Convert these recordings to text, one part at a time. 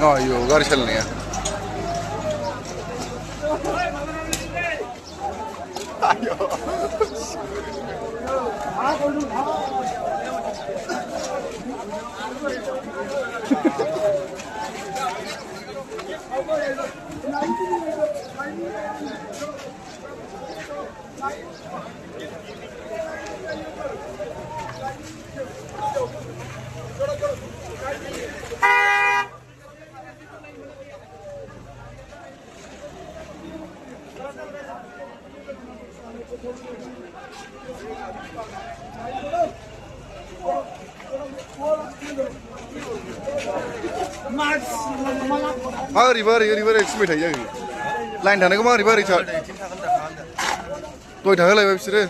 यो गाड़ी चलनी है रिवर एक्समेट है लाइन थाने को मा रिवर इच्छा तो थांगा लायबाय बिसोरो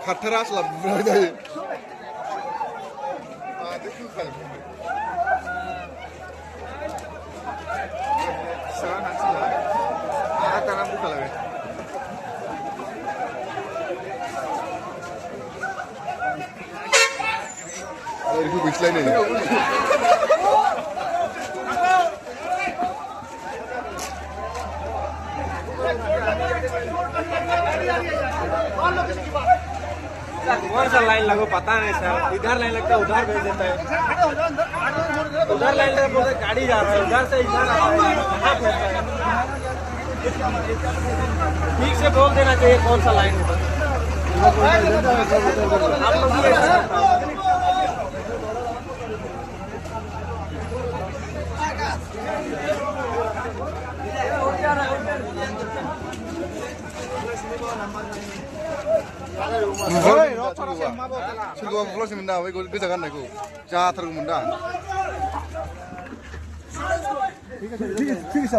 खाथारा स्लाब बुनाय जायो itu bisa ini कौन सा लाइन लगो पता नहीं सर इधर लाइन लगता है उधर भेज देता है उधर लाइन लगा बोलते गाड़ी जा रहा है उधर से इधर आ रहा है ठीक से बोल देना चाहिए कौन सा लाइन है आप लोग सोरखौबा बुख्लावसो मोनदा बै गोजा गाननायखौ जाथारगौमोन दा ठीक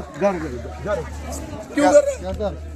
है सर